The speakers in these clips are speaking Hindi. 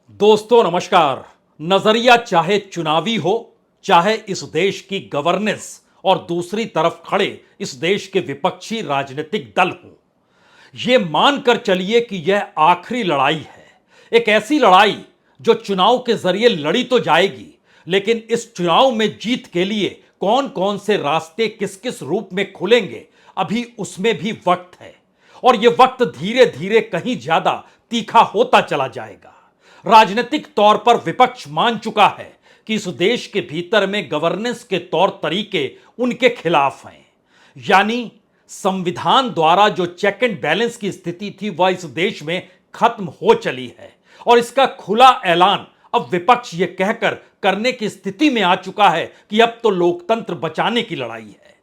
दोस्तों नमस्कार। नजरिया चाहे चुनावी हो, चाहे इस देश की गवर्नेंस और दूसरी तरफ खड़े इस देश के विपक्षी राजनीतिक दल हो, यह मानकर चलिए कि यह आखिरी लड़ाई है। एक ऐसी लड़ाई जो चुनाव के जरिए लड़ी तो जाएगी, लेकिन इस चुनाव में जीत के लिए कौन कौन से रास्ते किस किस रूप में खुलेंगे, अभी उसमें भी वक्त है। और यह वक्त धीरे धीरे कहीं ज्यादा तीखा होता चला जाएगा। राजनीतिक तौर पर विपक्ष मान चुका है कि इस देश के भीतर में गवर्नेंस के तौर तरीके उनके खिलाफ हैं। यानी संविधान द्वारा जो चेक एंड बैलेंस की स्थिति थी वह इस देश में खत्म हो चली है, और इसका खुला ऐलान अब विपक्ष यह कहकर करने की स्थिति में आ चुका है कि अब तो लोकतंत्र बचाने की लड़ाई है।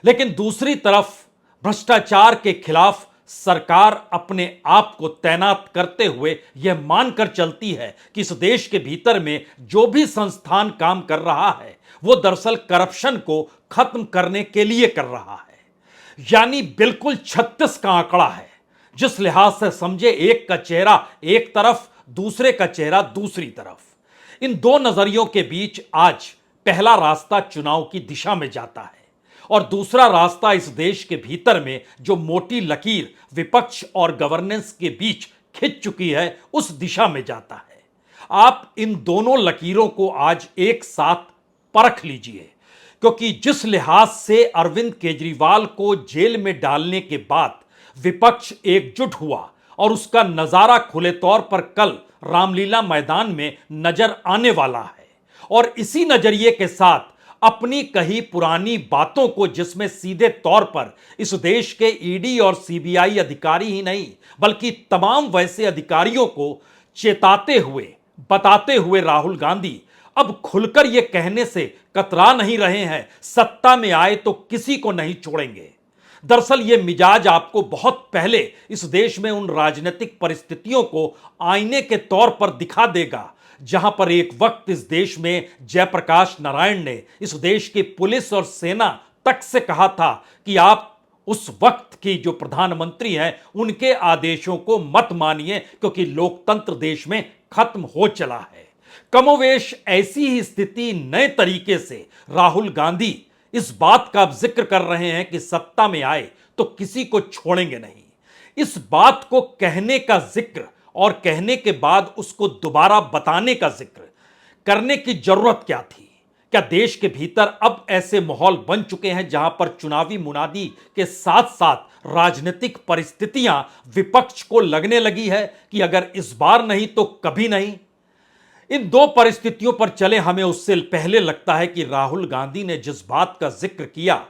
लेकिन दूसरी तरफ भ्रष्टाचार के खिलाफ सरकार अपने आप को तैनात करते हुए यह मानकर चलती है कि इस देश के भीतर में जो भी संस्थान काम कर रहा है वो दरअसल करप्शन को खत्म करने के लिए कर रहा है। यानी बिल्कुल 36 का आंकड़ा है। जिस लिहाज से समझे, एक का चेहरा एक तरफ, दूसरे का चेहरा दूसरी तरफ। इन दो नजरियों के बीच आज पहला रास्ता चुनाव की दिशा में जाता है, और दूसरा रास्ता इस देश के भीतर में जो मोटी लकीर विपक्ष और गवर्नेंस के बीच खिंच चुकी है उस दिशा में जाता है। आप इन दोनों लकीरों को आज एक साथ परख लीजिए, क्योंकि जिस लिहाज से अरविंद केजरीवाल को जेल में डालने के बाद विपक्ष एकजुट हुआ, और उसका नजारा खुले तौर पर कल रामलीला मैदान में नजर आने वाला है। और इसी नजरिए के साथ अपनी कही पुरानी बातों को, जिसमें सीधे तौर पर इस देश के ईडी और सीबीआई अधिकारी ही नहीं बल्कि तमाम वैसे अधिकारियों को चेताते हुए बताते हुए राहुल गांधी अब खुलकर यह कहने से कतरा नहीं रहे हैं, सत्ता में आए तो किसी को नहीं छोड़ेंगे। दरअसल यह मिजाज आपको बहुत पहले इस देश में उन राजनीतिक परिस्थितियों को आईने के तौर पर दिखा देगा जहां पर एक वक्त इस देश में जयप्रकाश नारायण ने इस देश की पुलिस और सेना तक से कहा था कि आप उस वक्त की जो प्रधानमंत्री हैं उनके आदेशों को मत मानिए, क्योंकि लोकतंत्र देश में खत्म हो चला है। कमोवेश ऐसी ही स्थिति नए तरीके से राहुल गांधी इस बात का जिक्र कर रहे हैं कि सत्ता में आए तो किसी को छोड़ेंगे नहीं। इस बात को कहने का जिक्र और कहने के बाद उसको दोबारा बताने का जिक्र करने की जरूरत क्या थी? क्या देश के भीतर अब ऐसे माहौल बन चुके हैं जहां पर चुनावी मुनादी के साथ साथ राजनीतिक परिस्थितियां विपक्ष को लगने लगी है कि अगर इस बार नहीं तो कभी नहीं? इन दो परिस्थितियों पर चले, हमें उससे पहले लगता है कि राहुल गांधी ने जिस बात का जिक्र किया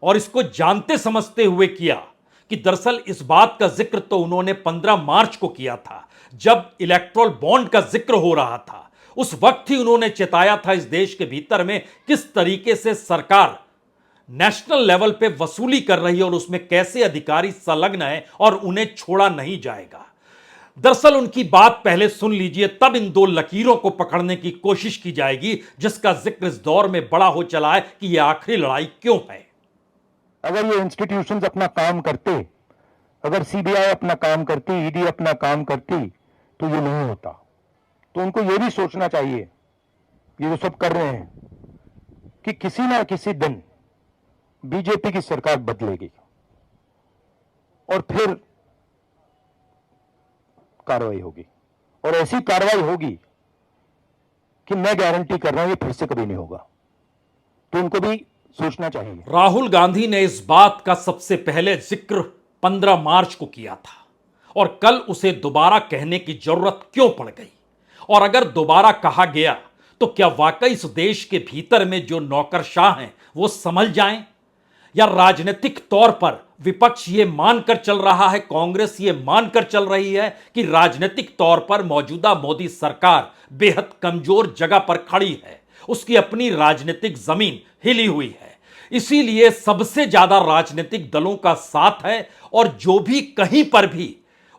और इसको जानते समझते हुए किया कि दरअसल इस बात का जिक्र तो उन्होंने 15 मार्च को किया था, जब इलेक्ट्रोल बॉन्ड का जिक्र हो रहा था। उस वक्त ही उन्होंने चेताया था इस देश के भीतर में किस तरीके से सरकार नेशनल लेवल पे वसूली कर रही है और उसमें कैसे अधिकारी संलग्न है और उन्हें छोड़ा नहीं जाएगा। दरअसल उनकी बात पहले सुन लीजिए, तब इन दो लकीरों को पकड़ने की कोशिश की जाएगी जिसका जिक्र इस दौर में बड़ा हो चला है कि यह आखिरी लड़ाई क्यों है। अगर ये इंस्टीट्यूशंस अपना काम करते, अगर सीबीआई अपना काम करती, ईडी अपना काम करती, तो ये नहीं होता। तो उनको ये भी सोचना चाहिए, ये जो सब कर रहे हैं, कि किसी ना किसी दिन बीजेपी की सरकार बदलेगी और फिर कार्रवाई होगी, और ऐसी कार्रवाई होगी कि मैं गारंटी कर रहा हूं ये फिर से कभी नहीं होगा। तो उनको भी सोचना चाहिए। राहुल गांधी ने इस बात का सबसे पहले जिक्र 15 मार्च को किया था, और कल उसे दोबारा कहने की जरूरत क्यों पड़ गई? और अगर दोबारा कहा गया तो क्या वाकई इस देश के भीतर में जो नौकरशाह हैं वो संभल जाएं, या राजनीतिक तौर पर विपक्ष ये मानकर चल रहा है, कांग्रेस ये मानकर चल रही है कि राजनीतिक तौर पर मौजूदा मोदी सरकार बेहद कमजोर जगह पर खड़ी है, उसकी अपनी राजनीतिक जमीन हिली हुई है, इसीलिए सबसे ज्यादा राजनीतिक दलों का साथ है, और जो भी कहीं पर भी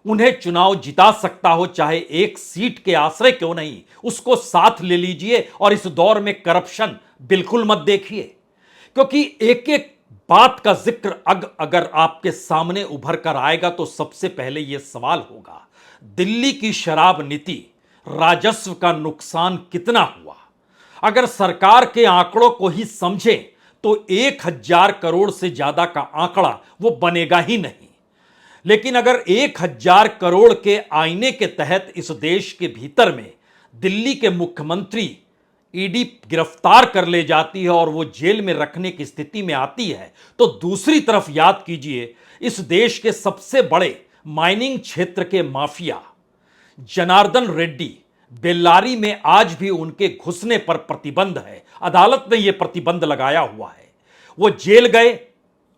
उन्हें चुनाव जिता सकता हो, चाहे एक सीट के आश्रय क्यों नहीं, उसको साथ ले लीजिए और इस दौर में करप्शन बिल्कुल मत देखिए। क्योंकि एक एक बात का जिक्र अगर आपके सामने उभर कर आएगा तो सबसे पहले यह सवाल होगा, दिल्ली की शराब नीति राजस्व का नुकसान कितना हुआ। अगर सरकार के आंकड़ों को ही समझें तो 1,000 करोड़ से ज्यादा का आंकड़ा वो बनेगा ही नहीं। लेकिन अगर 1,000 करोड़ के आईने के तहत इस देश के भीतर में दिल्ली के मुख्यमंत्री ईडी गिरफ्तार कर ले जाती है और वो जेल में रखने की स्थिति में आती है, तो दूसरी तरफ याद कीजिए इस देश के सबसे बड़े माइनिंग क्षेत्र के माफिया जनार्दन रेड्डी बेल्लारी में आज भी उनके घुसने पर प्रतिबंध है। अदालत ने यह प्रतिबंध लगाया हुआ है। वो जेल गए,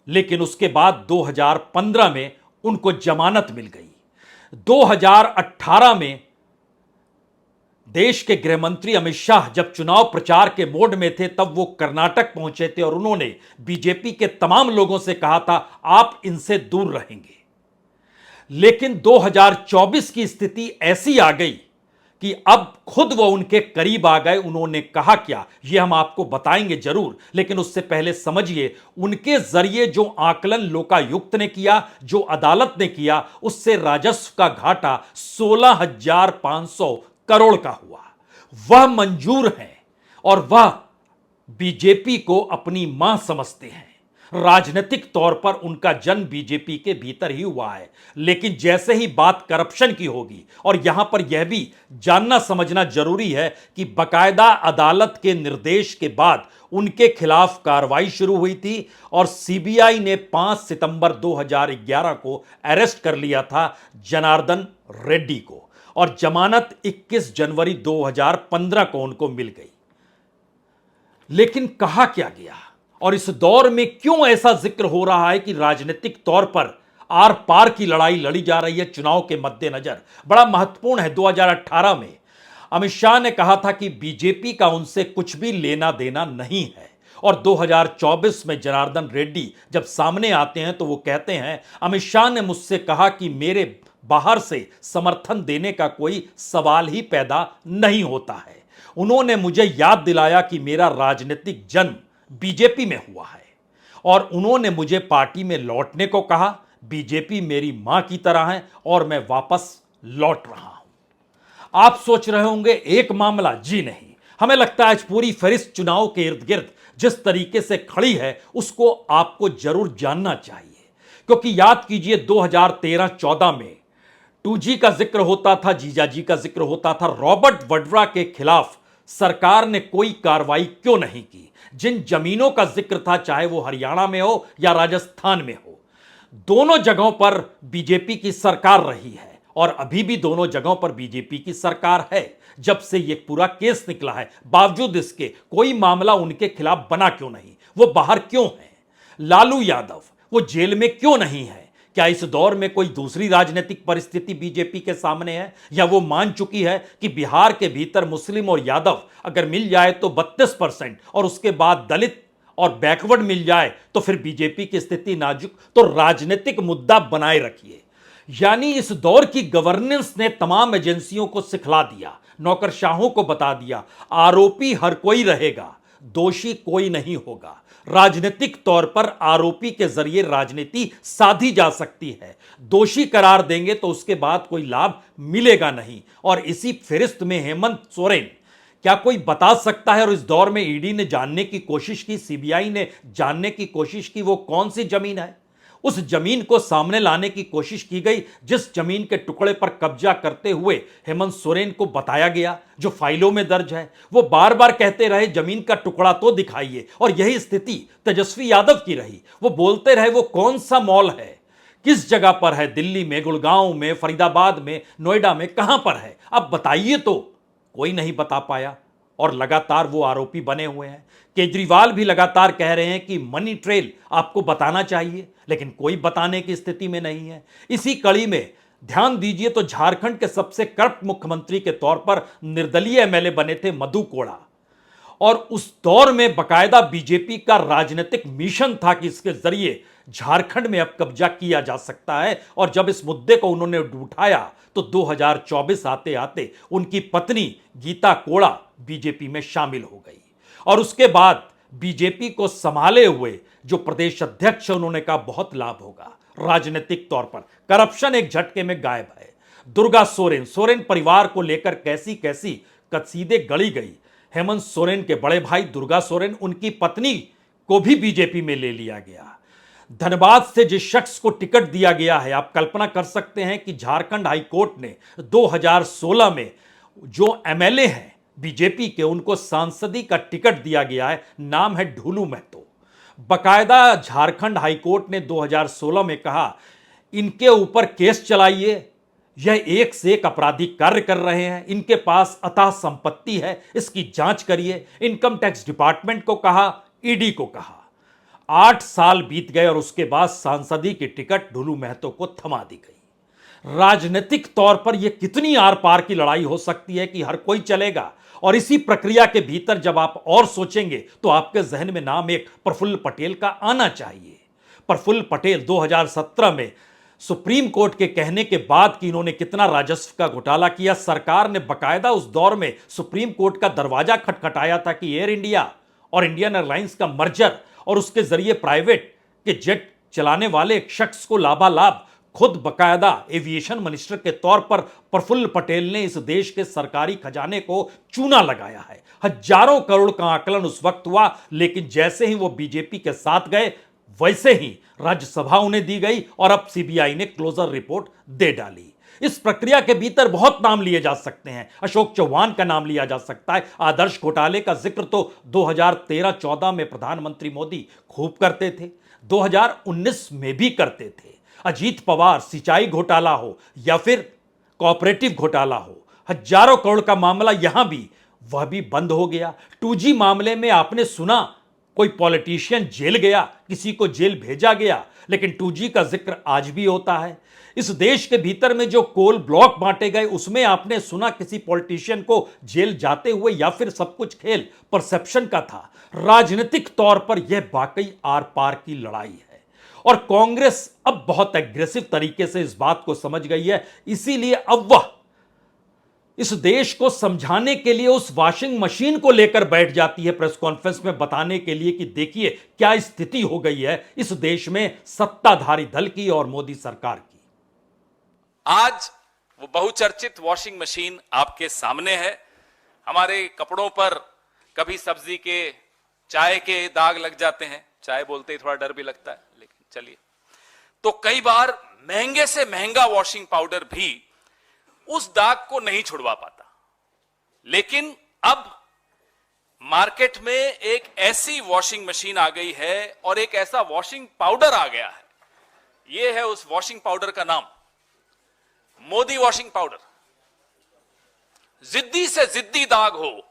लेकिन उसके बाद 2015 में उनको जमानत मिल गई। 2018 में देश के गृह मंत्री अमित शाह जब चुनाव प्रचार के मोड में थे, तब वो कर्नाटक पहुंचे थे और उन्होंने बीजेपी के तमाम लोगों से कहा था आप इनसे दूर रहेंगे। लेकिन 2024 की स्थिति ऐसी आ गई कि अब खुद वो उनके करीब आ गए। उन्होंने कहा क्या, ये हम आपको बताएंगे जरूर, लेकिन उससे पहले समझिए उनके जरिए जो आकलन लोकायुक्त ने किया, जो अदालत ने किया, उससे राजस्व का घाटा 16,500 करोड़ का हुआ। वह मंजूर है और वह बीजेपी को अपनी मां समझते हैं। राजनीतिक तौर पर उनका जन्म बीजेपी के भीतर ही हुआ है, लेकिन जैसे ही बात करप्शन की होगी, और यहां पर यह भी जानना समझना जरूरी है कि बकायदा अदालत के निर्देश के बाद उनके खिलाफ कार्रवाई शुरू हुई थी और सीबीआई ने 5 सितंबर 2011 को अरेस्ट कर लिया था जनार्दन रेड्डी को, और जमानत 21 जनवरी 2015 को उनको मिल गई। लेकिन कहा क्या गया और इस दौर में क्यों ऐसा जिक्र हो रहा है कि राजनीतिक तौर पर आर पार की लड़ाई लड़ी जा रही है चुनाव के मद्देनजर? बड़ा महत्वपूर्ण है। 2018 में अमित शाह ने कहा था कि बीजेपी का उनसे कुछ भी लेना देना नहीं है, और 2024 में जनार्दन रेड्डी जब सामने आते हैं तो वो कहते हैं अमित शाह ने मुझसे कहा कि मेरे बाहर से समर्थन देने का कोई सवाल ही पैदा नहीं होता है। उन्होंने मुझे याद दिलाया कि मेरा राजनीतिक जन्म बीजेपी में हुआ है और उन्होंने मुझे पार्टी में लौटने को कहा। बीजेपी मेरी मां की तरह है और मैं वापस लौट रहा हूं। आप सोच रहे होंगे एक मामला, जी नहीं, हमें लगता है आज पूरी फहरिस्त चुनाव के इर्द गिर्द जिस तरीके से खड़ी है उसको आपको जरूर जानना चाहिए, क्योंकि याद कीजिए 2013-14 में 2G का जिक्र होता था, जीजाजी का जिक्र होता था। रॉबर्ट वड्रा के खिलाफ सरकार ने कोई कार्रवाई क्यों नहीं की? जिन जमीनों का जिक्र था, चाहे वो हरियाणा में हो या राजस्थान में हो, दोनों जगहों पर बीजेपी की सरकार रही है और अभी भी दोनों जगहों पर बीजेपी की सरकार है। जब से ये पूरा केस निकला है, बावजूद इसके कोई मामला उनके खिलाफ बना क्यों नहीं? वो बाहर क्यों हैं? लालू यादव वो जेल में क्यों नहीं है? क्या इस दौर में कोई दूसरी राजनीतिक परिस्थिति बीजेपी के सामने है, या वो मान चुकी है कि बिहार के भीतर मुस्लिम और यादव अगर मिल जाए तो 32% और उसके बाद दलित और बैकवर्ड मिल जाए तो फिर बीजेपी की स्थिति नाजुक? तो राजनीतिक मुद्दा बनाए रखिए। यानी इस दौर की गवर्नेंस ने तमाम एजेंसियों को सिखला दिया, नौकरशाहों को बता दिया आरोपी हर कोई रहेगा, दोषी कोई नहीं होगा। राजनीतिक तौर पर आरोपी के जरिए राजनीति साधी जा सकती है, दोषी करार देंगे तो उसके बाद कोई लाभ मिलेगा नहीं। और इसी फहरिस्त में हेमंत सोरेन, क्या कोई बता सकता है? और इस दौर में ईडी ने जानने की कोशिश की, सीबीआई ने जानने की कोशिश की, वो कौन सी जमीन है? उस जमीन को सामने लाने की कोशिश की गई जिस जमीन के टुकड़े पर कब्जा करते हुए हेमंत सोरेन को बताया गया, जो फाइलों में दर्ज है। वो बार बार कहते रहे जमीन का टुकड़ा तो दिखाइए, और यही स्थिति तेजस्वी यादव की रही। वो बोलते रहे वो कौन सा मॉल है, किस जगह पर है, दिल्ली में, गुड़गांव में, फरीदाबाद में, नोएडा में, कहां पर है, अब बताइए। तो कोई नहीं बता पाया और लगातार वो आरोपी बने हुए हैं। केजरीवाल भी लगातार कह रहे हैं कि मनी ट्रेल आपको बताना चाहिए, लेकिन कोई बताने की स्थिति में नहीं है। इसी कड़ी में ध्यान दीजिए तो झारखंड के सबसे करप्ट मुख्यमंत्री के तौर पर निर्दलीय एमएलए बने थे मधु कोड़ा, और उस दौर में बकायदा बीजेपी का राजनीतिक मिशन था कि इसके जरिए झारखंड में अब कब्जा किया जा सकता है। और जब इस मुद्दे को उन्होंने उठाया तो 2024 आते आते उनकी पत्नी गीता कोड़ा बीजेपी में शामिल हो गई, और उसके बाद बीजेपी को संभाले हुए जो प्रदेश अध्यक्ष उन्होंने कहा बहुत लाभ होगा राजनीतिक तौर पर। करप्शन एक झटके में गायब है। दुर्गा सोरेन, सोरेन परिवार को लेकर कैसी कैसी कसीदे गढ़ी गई। हेमंत सोरेन के बड़े भाई दुर्गा सोरेन, उनकी पत्नी को भी बीजेपी में ले लिया गया। धनबाद से जिस शख्स को टिकट दिया गया है, आप कल्पना कर सकते हैं कि झारखंड हाईकोर्ट ने 2016 में जो एमएलए हैं बीजेपी के, उनको सांसदी का टिकट दिया गया है। नाम है ढूलू महतो। बकायदा झारखंड हाईकोर्ट ने 2016 में कहा इनके ऊपर केस चलाइए, यह एक से एक आपराधिक कार्य कर रहे हैं, इनके पास अथाह संपत्ति है, इसकी जांच करिए। इनकम टैक्स डिपार्टमेंट को कहा, ईडी को कहा। 8 साल बीत गए और उसके बाद सांसदी की टिकट ढूलू महतो को थमा दी गई। राजनीतिक तौर पर यह कितनी आर पार की लड़ाई हो सकती है कि हर कोई चलेगा। और इसी प्रक्रिया के भीतर जब आप और सोचेंगे तो आपके जहन में नाम एक प्रफुल्ल पटेल का आना चाहिए। प्रफुल्ल पटेल 2017 में सुप्रीम कोर्ट के कहने के बाद कि इन्होंने कितना राजस्व का घोटाला किया, सरकार ने बकायदा उस दौर में सुप्रीम कोर्ट का दरवाजा खटखटाया था कि एयर इंडिया और इंडियन एयरलाइंस का मर्जर और उसके जरिए प्राइवेट के जेट चलाने वाले एक शख्स को लाभालाभ खुद बकायदा एविएशन मिनिस्टर के तौर पर प्रफुल्ल पटेल ने इस देश के सरकारी खजाने को चूना लगाया है। हजारों करोड़ का आकलन उस वक्त हुआ, लेकिन जैसे ही वो बीजेपी के साथ गए वैसे ही राज्यसभा उन्हें दी गई और अब सीबीआई ने क्लोजर रिपोर्ट दे डाली। इस प्रक्रिया के भीतर बहुत नाम लिए जा सकते हैं। अशोक चौहान का नाम लिया जा सकता है। आदर्श घोटाले का जिक्र तो 2013-14 में प्रधानमंत्री मोदी खूब करते थे, 2019 में भी करते थे। अजीत पवार, सिंचाई घोटाला हो या फिर कोऑपरेटिव घोटाला हो, हजारों करोड़ का मामला यहां भी, वह भी बंद हो गया। 2G मामले में आपने सुना कोई पॉलिटिशियन जेल गया, किसी को जेल भेजा गया, लेकिन 2G का जिक्र आज भी होता है। इस देश के भीतर में जो कोल ब्लॉक बांटे गए उसमें आपने सुना किसी पॉलिटिशियन को जेल जाते हुए, या फिर सब कुछ खेल परसेप्शन का था। राजनीतिक तौर पर यह वाकई आर पार की लड़ाई है और कांग्रेस अब बहुत एग्रेसिव तरीके से इस बात को समझ गई है। इसीलिए अब वह इस देश को समझाने के लिए उस वॉशिंग मशीन को लेकर बैठ जाती है प्रेस कॉन्फ्रेंस में, बताने के लिए कि देखिए क्या स्थिति हो गई है इस देश में सत्ताधारी दल की और मोदी सरकार की। आज वो बहुचर्चित वॉशिंग मशीन आपके सामने है। हमारे कपड़ों पर कभी सब्जी के, चाय के दाग लग जाते हैं। चाय बोलते ही थोड़ा डर भी लगता है, लेकिन चलिए। तो कई बार महंगे से महंगा वॉशिंग पाउडर भी उस दाग को नहीं छुड़वा पाता। लेकिन अब मार्केट में एक ऐसी वॉशिंग मशीन आ गई है और एक ऐसा वॉशिंग पाउडर आ गया है। यह है उस वॉशिंग पाउडर का नाम, मोदी वॉशिंग पाउडर। जिद्दी से जिद्दी दाग हो,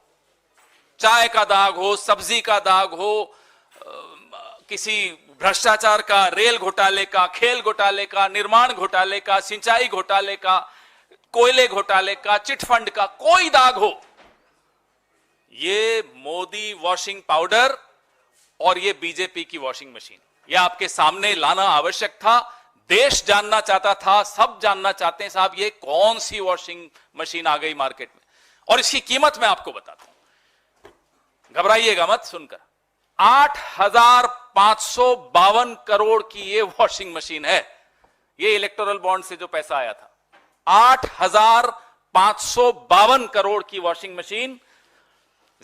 चाय का दाग हो, सब्जी का दाग हो, किसी भ्रष्टाचार का, रेल घोटाले का, खेल घोटाले का, निर्माण घोटाले का, सिंचाई घोटाले का, कोयले घोटाले का, चिटफंड का, कोई दाग हो, ये मोदी वॉशिंग पाउडर और ये बीजेपी की वॉशिंग मशीन, ये आपके सामने लाना आवश्यक था। देश जानना चाहता था, सब जानना चाहते हैं साहब ये कौन सी वॉशिंग मशीन आ गई मार्केट में। और इसकी कीमत मैं आपको बताता हूं, घबराइएगा मत सुनकर। 8,552 करोड़ की ये वॉशिंग मशीन है। ये इलेक्टोरल बॉन्ड से जो पैसा आया था, 8,552 करोड़ की वॉशिंग मशीन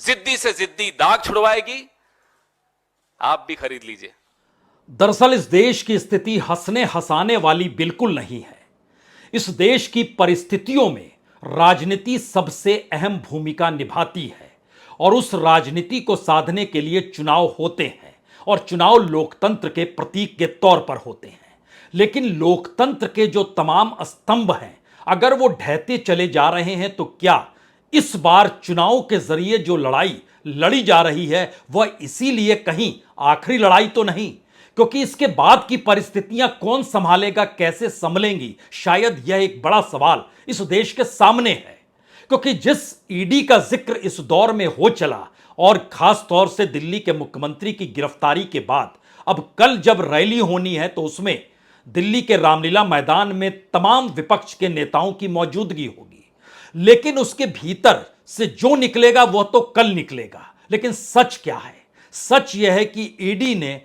जिद्दी से जिद्दी दाग छुड़वाएगी। आप भी खरीद लीजिए। दरअसल इस देश की स्थिति हंसने हंसाने वाली बिल्कुल नहीं है। इस देश की परिस्थितियों में राजनीति सबसे अहम भूमिका निभाती है और उस राजनीति को साधने के लिए चुनाव होते हैं और चुनाव लोकतंत्र के प्रतीक के तौर पर होते हैं। लेकिन लोकतंत्र के जो तमाम स्तंभ हैं, अगर वो ढहते चले जा रहे हैं तो क्या इस बार चुनाव के जरिए जो लड़ाई लड़ी जा रही है वह इसीलिए कहीं आखिरी लड़ाई तो नहीं? क्योंकि इसके बाद की परिस्थितियां कौन संभालेगा, कैसे संभलेंगी, शायद यह एक बड़ा सवाल इस देश के सामने है। क्योंकि जिस ईडी का जिक्र इस दौर में हो चला और खास तौर से दिल्ली के मुख्यमंत्री की गिरफ्तारी के बाद, अब कल जब रैली होनी है तो उसमें दिल्ली के रामलीला मैदान में तमाम विपक्ष के नेताओं की मौजूदगी होगी। लेकिन उसके भीतर से जो निकलेगा वह तो कल निकलेगा। लेकिन सच क्या है? सच यह है कि ईडी ने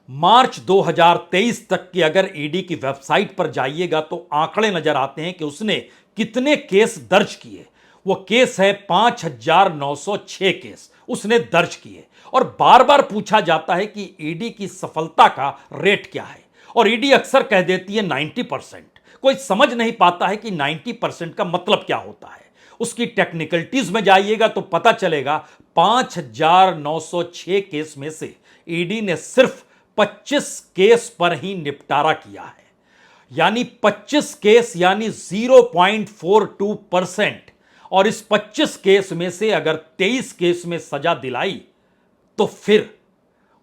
मार्च 2023 तक की, अगर ईडी की वेबसाइट पर जाइएगा तो आंकड़े नजर आते हैं कि उसने कितने केस दर्ज किए। वो केस है 5,906 केस उसने दर्ज किए। और बार बार पूछा जाता है कि ईडी की सफलता का रेट क्या है, और ईडी अक्सर कह देती है 90%। कोई समझ नहीं पाता है कि 90% का मतलब क्या होता है। उसकी टेक्निकलिटीज में जाइएगा तो पता चलेगा 5,906 केस में से ईडी ने सिर्फ 25 केस पर ही निपटारा किया है, यानी 25 केस यानी 0.42%। और इस 25 केस में से अगर 23 केस में सजा दिलाई तो फिर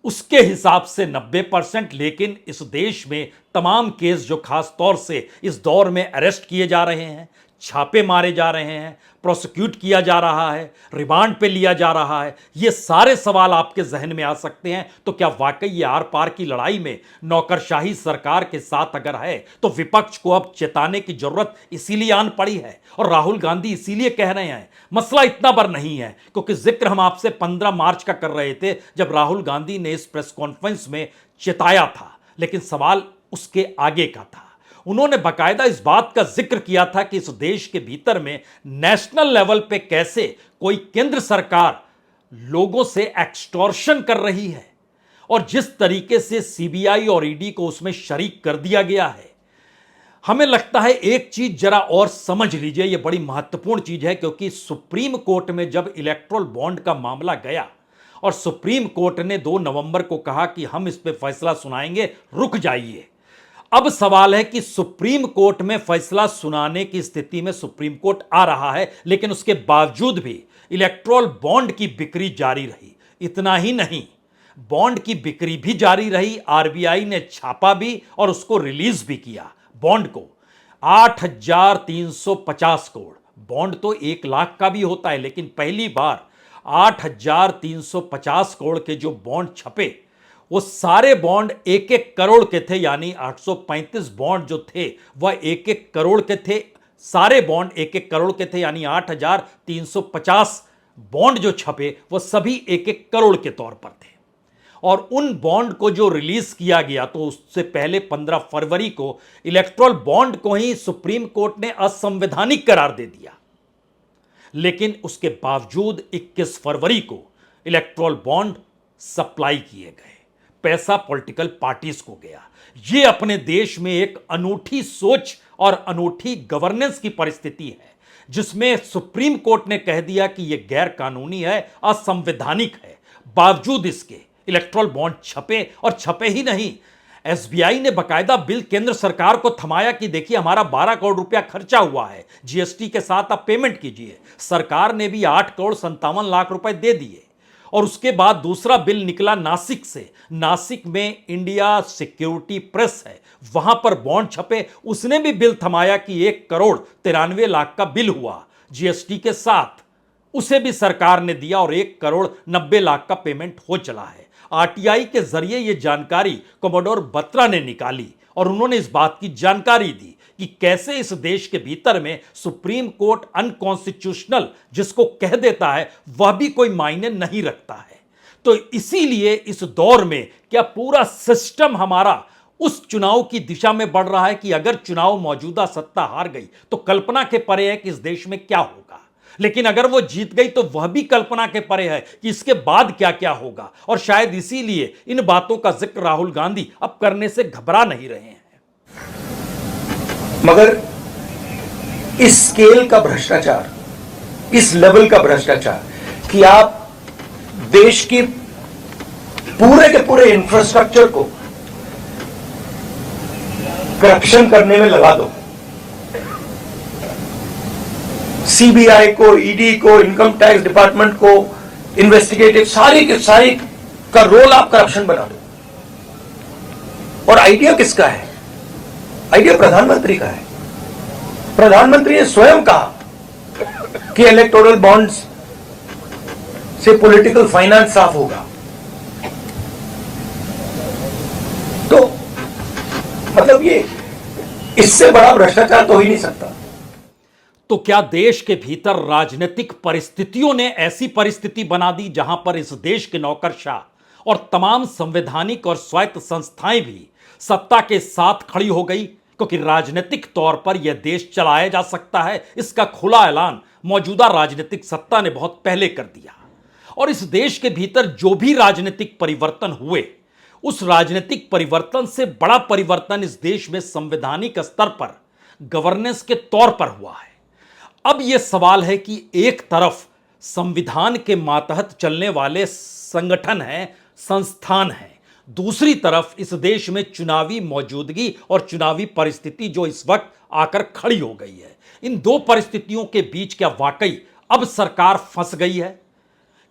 उसके हिसाब से 90%। लेकिन इस देश में तमाम केस जो खास तौर से इस दौर में अरेस्ट किए जा रहे हैं, छापे मारे जा रहे हैं, प्रोसिक्यूट किया जा रहा है, रिमांड पे लिया जा रहा है, ये सारे सवाल आपके जहन में आ सकते हैं। तो क्या वाकई ये आर पार की लड़ाई में नौकरशाही सरकार के साथ अगर है तो विपक्ष को अब चेताने की जरूरत इसीलिए आन पड़ी है, और राहुल गांधी इसीलिए कह रहे हैं। मसला इतना बड़ा नहीं है, क्योंकि जिक्र हम आपसे 15 मार्च का कर रहे थे जब राहुल गांधी ने इस प्रेस कॉन्फ्रेंस में चेताया था, लेकिन सवाल उसके आगे का था। उन्होंने बाकायदा इस बात का जिक्र किया था कि इस देश के भीतर में नेशनल लेवल पे कैसे कोई केंद्र सरकार लोगों से एक्सटॉर्शन कर रही है, और जिस तरीके से सीबीआई और ईडी को उसमें शरीक कर दिया गया है। हमें लगता है एक चीज जरा और समझ लीजिए, यह बड़ी महत्वपूर्ण चीज है, क्योंकि सुप्रीम कोर्ट में जब इलेक्टोरल बॉन्ड का मामला गया और सुप्रीम कोर्ट ने 2 नवंबर को कहा कि हम इस पे फैसला सुनाएंगे, रुक जाइए। अब सवाल है कि सुप्रीम कोर्ट में फैसला सुनाने की स्थिति में सुप्रीम कोर्ट आ रहा है, लेकिन उसके बावजूद भी इलेक्टोरल बॉन्ड की बिक्री जारी रही। इतना ही नहीं, बॉन्ड की बिक्री भी जारी रही, आरबीआई ने छापा भी और उसको रिलीज भी किया। बॉन्ड को 8,350 करोड़, बॉन्ड तो 1 लाख का भी होता है, लेकिन पहली बार 8,350 करोड़ के जो बॉन्ड छपे वो सारे बॉन्ड 1-1 करोड़ के थे, यानी 835 बॉन्ड जो थे वह 1-1 करोड़ के थे। सारे बॉन्ड 1-1 करोड़ के थे, यानी 8,350 बॉन्ड जो छपे वो सभी 1-1 करोड़ के तौर पर थे। और उन बॉन्ड को जो रिलीज किया गया तो उससे पहले 15 फरवरी को इलेक्टोरल बॉन्ड को ही सुप्रीम कोर्ट ने असंवैधानिक करार दे दिया। लेकिन उसके बावजूद 21 फरवरी को इलेक्टोरल बॉन्ड सप्लाई किए गए, पैसा पॉलिटिकल पार्टीज को गया। यह अपने देश में एक अनूठी सोच और अनूठी गवर्नेंस की परिस्थिति है, जिसमें सुप्रीम कोर्ट ने कह दिया कि यह गैर कानूनी है, असंवैधानिक है। बावजूद इसके इलेक्टोरल बॉन्ड छपे, और छपे ही नहीं, एसबीआई ने बकायदा बिल केंद्र सरकार को थमाया कि देखिए हमारा 12 करोड़ रुपया खर्चा हुआ है, जीएसटी के साथ आप पेमेंट कीजिए। सरकार ने भी 8 करोड़ 57 लाख रुपए दे दिए। और उसके बाद दूसरा बिल निकला नासिक से। नासिक में इंडिया सिक्योरिटी प्रेस है, वहां पर बॉन्ड छपे, उसने भी बिल थमाया कि 1 करोड़ 93 लाख का बिल हुआ जीएसटी के साथ, उसे भी सरकार ने दिया और 1 करोड़ 90 लाख का पेमेंट हो चला है। आरटीआई के जरिए यह जानकारी कमोडोर बत्रा ने निकाली और उन्होंने इस बात की जानकारी दी कि कैसे इस देश के भीतर में सुप्रीम कोर्ट अनकॉन्स्टिट्यूशनल जिसको कह देता है वह भी कोई मायने नहीं रखता है। तो इसीलिए इस दौर में क्या पूरा सिस्टम हमारा उस चुनाव की दिशा में बढ़ रहा है कि अगर चुनाव मौजूदा सत्ता हार गई तो कल्पना के परे है कि इस देश में क्या होगा, लेकिन अगर वो जीत गई तो वह भी कल्पना के परे है कि इसके बाद क्या क्या होगा। और शायद इसीलिए इन बातों का जिक्र राहुल गांधी अब करने से घबरा नहीं रहे हैं। मगर इस स्केल का भ्रष्टाचार, इस लेवल का भ्रष्टाचार कि आप देश की पूरे के पूरे इंफ्रास्ट्रक्चर को करप्शन करने में लगा दो, सीबीआई को, ईडी को, इनकम टैक्स डिपार्टमेंट को, इन्वेस्टिगेटिव सारी के सारी का रोल आप करप्शन बना दो। और आइडिया किसका है? आइडिया प्रधानमंत्री का है। प्रधानमंत्री ने स्वयं कहा कि इलेक्टोरल बॉन्ड्स से पॉलिटिकल फाइनेंस साफ होगा। तो मतलब ये इससे बड़ा भ्रष्टाचार तो हो ही नहीं सकता। तो क्या देश के भीतर राजनीतिक परिस्थितियों ने ऐसी परिस्थिति बना दी जहां पर इस देश के नौकरशाह और तमाम संवैधानिक और स्वायत्त संस्थाएं भी सत्ता के साथ खड़ी हो गई? क्योंकि राजनीतिक तौर पर यह देश चलाया जा सकता है, इसका खुला ऐलान मौजूदा राजनीतिक सत्ता ने बहुत पहले कर दिया। और इस देश के भीतर जो भी राजनीतिक परिवर्तन हुए, उस राजनीतिक परिवर्तन से बड़ा परिवर्तन इस देश में संवैधानिक स्तर पर गवर्नेंस के तौर पर हुआ है। अब यह सवाल है कि एक तरफ संविधान के मातहत चलने वाले संगठन हैं, संस्थान हैं, दूसरी तरफ इस देश में चुनावी मौजूदगी और चुनावी परिस्थिति जो इस वक्त आकर खड़ी हो गई है। इन दो परिस्थितियों के बीच क्या वाकई अब सरकार फंस गई है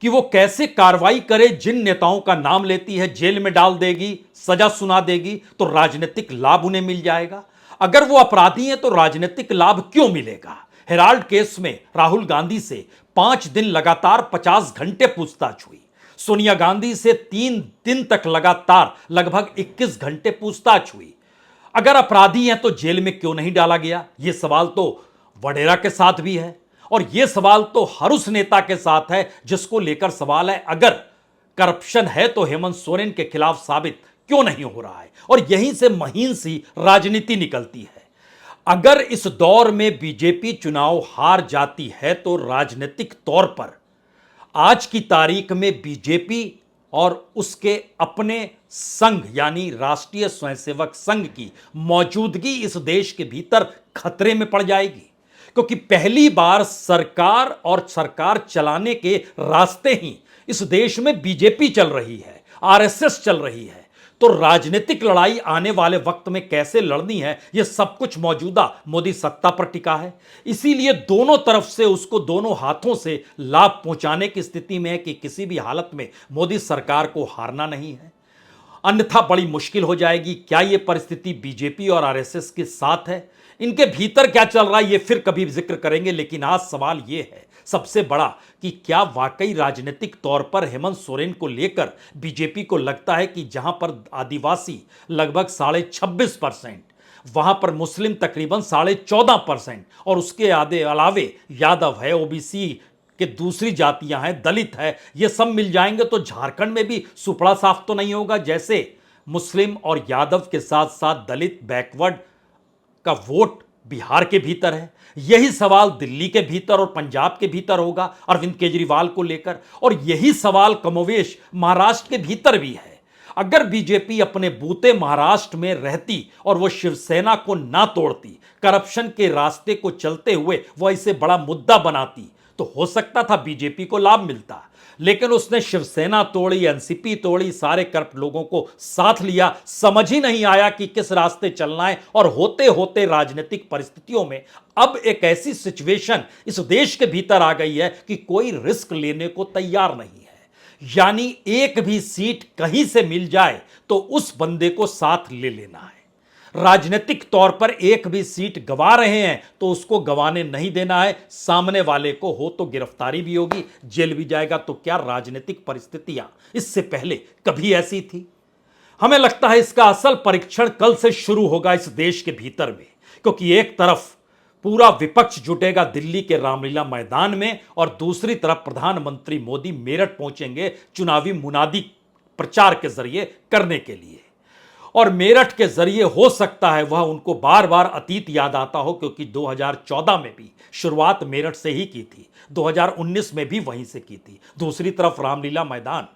कि वो कैसे कार्रवाई करे? जिन नेताओं का नाम लेती है जेल में डाल देगी, सजा सुना देगी, तो राजनीतिक लाभ उन्हें मिल जाएगा। अगर वो अपराधी हैं तो राजनीतिक लाभ क्यों मिलेगा? हेराल्ड केस में राहुल गांधी से 5 दिन लगातार 50 घंटे पूछताछ हुई। सोनिया गांधी से 3 दिन तक लगातार लगभग 21 घंटे पूछताछ हुई। अगर अपराधी हैं तो जेल में क्यों नहीं डाला गया? यह सवाल तो वडेरा के साथ भी है, और यह सवाल तो हर उस नेता के साथ है जिसको लेकर सवाल है अगर करप्शन है तो हेमंत सोरेन के खिलाफ साबित क्यों नहीं हो रहा है? और यहीं से महीन सी राजनीति निकलती है। अगर इस दौर में बीजेपी चुनाव हार जाती है तो राजनीतिक तौर पर आज की तारीख में बीजेपी और उसके अपने संघ यानी राष्ट्रीय स्वयंसेवक संघ की मौजूदगी इस देश के भीतर खतरे में पड़ जाएगी, क्योंकि पहली बार सरकार और सरकार चलाने के रास्ते ही इस देश में बीजेपी चल रही है, आरएसएस चल रही है। तो राजनीतिक लड़ाई आने वाले वक्त में कैसे लड़नी है, यह सब कुछ मौजूदा मोदी सत्ता पर टिका है। इसीलिए दोनों तरफ से उसको दोनों हाथों से लाभ पहुंचाने की स्थिति में है कि किसी भी हालत में मोदी सरकार को हारना नहीं है, अन्यथा बड़ी मुश्किल हो जाएगी। क्या यह परिस्थिति बीजेपी और आरएसएस के साथ है? इनके भीतर क्या चल रहा है ये फिर कभी जिक्र करेंगे, लेकिन आज सवाल यह है सबसे बड़ा कि क्या वाकई राजनीतिक तौर पर हेमंत सोरेन को लेकर बीजेपी को लगता है कि जहां पर आदिवासी लगभग 26.5%, वहां पर मुस्लिम तकरीबन 14.5% और उसके अलावे यादव है, ओबीसी के दूसरी जातियां हैं, दलित है, ये सब मिल जाएंगे तो झारखंड में भी सुपड़ा साफ तो नहीं होगा? जैसे मुस्लिम और यादव के साथ साथ दलित बैकवर्ड का वोट बिहार के भीतर है, यही सवाल दिल्ली के भीतर और पंजाब के भीतर होगा अरविंद केजरीवाल को लेकर, और यही सवाल कमोवेश महाराष्ट्र के भीतर भी है। अगर बीजेपी अपने बूते महाराष्ट्र में रहती और वो शिवसेना को ना तोड़ती, करप्शन के रास्ते को चलते हुए वो इसे बड़ा मुद्दा बनाती, तो हो सकता था बीजेपी को लाभ मिलता। लेकिन उसने शिवसेना तोड़ी, एनसीपी तोड़ी, सारे करप्ट लोगों को साथ लिया, समझ ही नहीं आया कि किस रास्ते चलना है। और होते होते राजनीतिक परिस्थितियों में अब एक ऐसी सिचुएशन इस देश के भीतर आ गई है कि कोई रिस्क लेने को तैयार नहीं है। यानी एक भी सीट कहीं से मिल जाए तो उस बंदे को साथ ले लेना है। राजनीतिक तौर पर एक भी सीट गंवा रहे हैं तो उसको गंवाने नहीं देना है। सामने वाले को हो तो गिरफ्तारी भी होगी, जेल भी जाएगा। तो क्या राजनीतिक परिस्थितियां इससे पहले कभी ऐसी थी? हमें लगता है इसका असल परीक्षण कल से शुरू होगा इस देश के भीतर में, क्योंकि एक तरफ पूरा विपक्ष जुटेगा दिल्ली के रामलीला मैदान में और दूसरी तरफ प्रधानमंत्री मोदी मेरठ पहुंचेंगे चुनावी मुनादी प्रचार के जरिए करने के लिए। और मेरठ के जरिए हो सकता है वह उनको बार बार अतीत याद आता हो, क्योंकि 2014 में भी शुरुआत मेरठ से ही की थी, 2019 में भी वहीं से की थी। दूसरी तरफ रामलीला मैदान,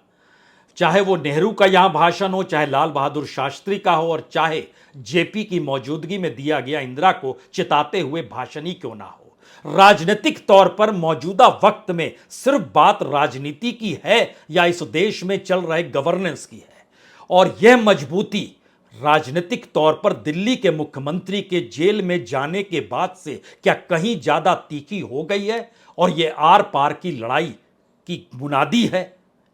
चाहे वो नेहरू का यहां भाषण हो, चाहे लाल बहादुर शास्त्री का हो, और चाहे जेपी की मौजूदगी में दिया गया इंदिरा को चिताते हुए भाषण ही क्यों ना हो, राजनीतिक तौर पर मौजूदा वक्त में सिर्फ बात राजनीति की है या इस देश में चल रहे गवर्नेंस की है। और यह मजबूती राजनीतिक तौर पर दिल्ली के मुख्यमंत्री के जेल में जाने के बाद से क्या कहीं ज्यादा तीखी हो गई है और यह आर पार की लड़ाई की बुनियादी है?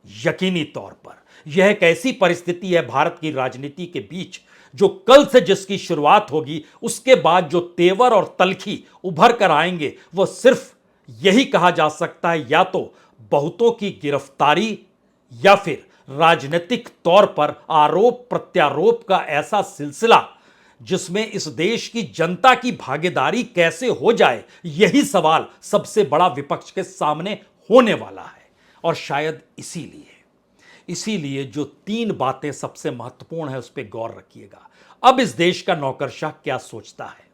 यकीनी तौर पर यह एक ऐसी परिस्थिति है भारत की राजनीति के बीच जो कल से जिसकी शुरुआत होगी, उसके बाद जो तेवर और तलखी उभर कर आएंगे वह सिर्फ यही कहा जा सकता है या तो बहुतों की गिरफ्तारी या फिर राजनीतिक तौर पर आरोप प्रत्यारोप का ऐसा सिलसिला जिसमें इस देश की जनता की भागीदारी कैसे हो जाए, यही सवाल सबसे बड़ा विपक्ष के सामने होने वाला है। और शायद इसीलिए जो 3 बातें सबसे महत्वपूर्ण है उस पर गौर रखिएगा। अब इस देश का नौकरशाह क्या सोचता है?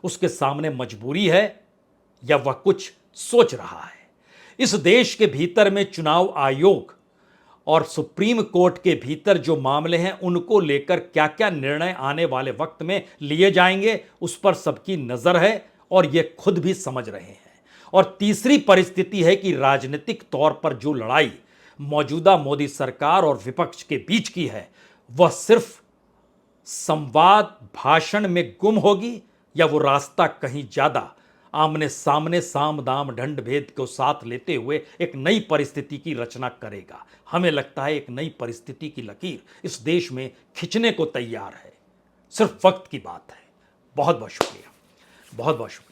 उसके सामने मजबूरी है या वह कुछ सोच रहा है? इस देश के भीतर में चुनाव आयोग और सुप्रीम कोर्ट के भीतर जो मामले हैं उनको लेकर क्या क्या निर्णय आने वाले वक्त में लिए जाएंगे, उस पर सबकी नजर है और ये खुद भी समझ रहे हैं। और तीसरी परिस्थिति है कि राजनीतिक तौर पर जो लड़ाई मौजूदा मोदी सरकार और विपक्ष के बीच की है, वह सिर्फ संवाद भाषण में गुम होगी या वो रास्ता कहीं ज्यादा आमने सामने साम दाम दंड भेद को साथ लेते हुए एक नई परिस्थिति की रचना करेगा। हमें लगता है एक नई परिस्थिति की लकीर इस देश में खिंचने को तैयार है, सिर्फ वक्त की बात है। बहुत बहुत शुक्रिया, बहुत बहुत शुक्रिया।